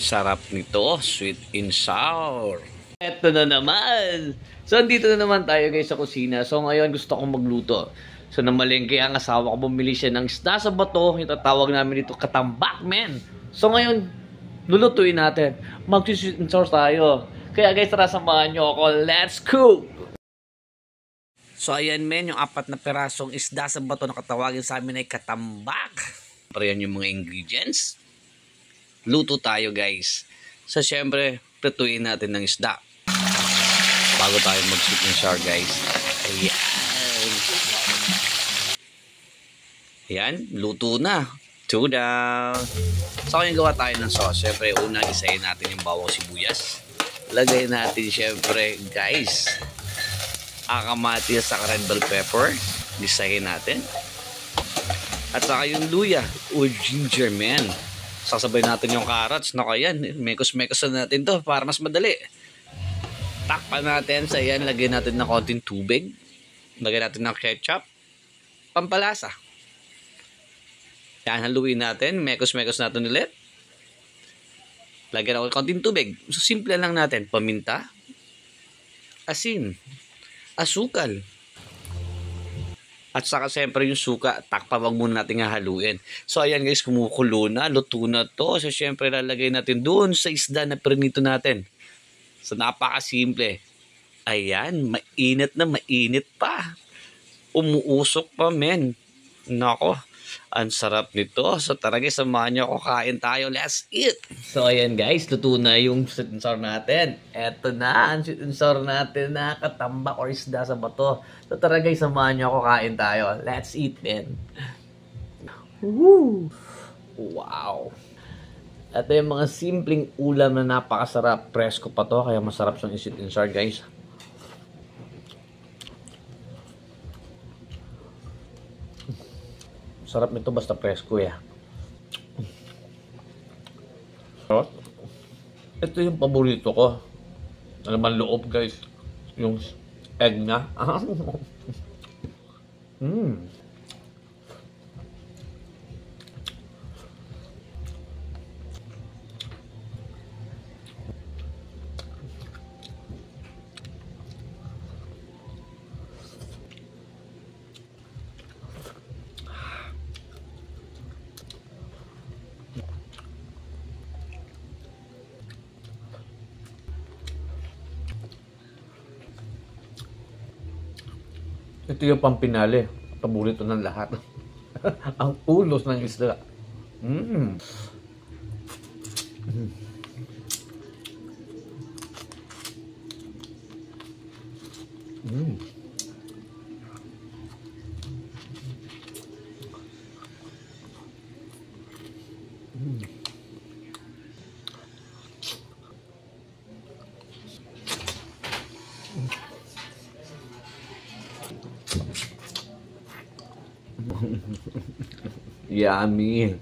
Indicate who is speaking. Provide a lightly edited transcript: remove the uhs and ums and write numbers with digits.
Speaker 1: Sarap nito, sweet and sour. Eto na naman. So, andito na naman tayo guys sa kusina. So, ngayon gusto kong magluto. So, namalengke ang asawa ko, bumili siya ng isda sa bato. Yung tatawag namin dito, katambak, men. So, ngayon, lulutuin natin. Mag-sweet and sour tayo. Kaya guys, tara samahan nyo ako. Let's cook! So, ayan men, yung 4 na pirasong isda sa bato na katawagin sa amin ay katambak. Para yan yung mga ingredients. Luto tayo guys. So, syempre, lutuin natin ng isda. Bago tayo mag-sweet and sour guys. Ayan. Ayan, luto na. 2 down. So, ngayon gawa tayo ng sauce. Syempre, una, isayin natin yung bawang sibuyas. Lagay natin, syempre, guys, kamatis sa red bell pepper. Isayin natin. At saka yung luya o ginger, man. Sasabay natin yung carrots. Nako, yan. Mekos-mekos na natin to para mas madali. Takpan natin. Sa yan, lagyan natin ng konting tubig. Lagyan natin ng ketchup. Pampalasa. Yan, haluin natin. Mekos-mekos natin ulit. Lagyan ako ng konting tubig. So, simple lang natin. Paminta. Asin. Asukal. At saka siyempre yung suka, takpa, wag muna natin haluin. So ayan guys, kumukulo na, luto na to. So siyempre lalagay natin doon sa isda na prinito natin. So napakasimple. Ayan, mainit na mainit pa. Umuusok pa men. Nako, ang sarap nito. So tara guys, samahan nyo ako, kain tayo. Let's eat! So ayan guys, luto na yung sweet and sour natin. Eto na, ang sweet and sour natin na katambak or isda sa bato. So tara guys, samahan nyo ako, kain tayo. Let's eat men. Woo! Wow! Ito yung mga simpleng ulam na napakasarap. Presko pa to, kaya masarap siyang sweet and sour guys. Sarap nito basta presko ya. Ito yung paborito ko. Ano man loob guys. Yung egg na. Ito yung pampinali. Paborito ng lahat. Ang ulos ng isda. Yummy.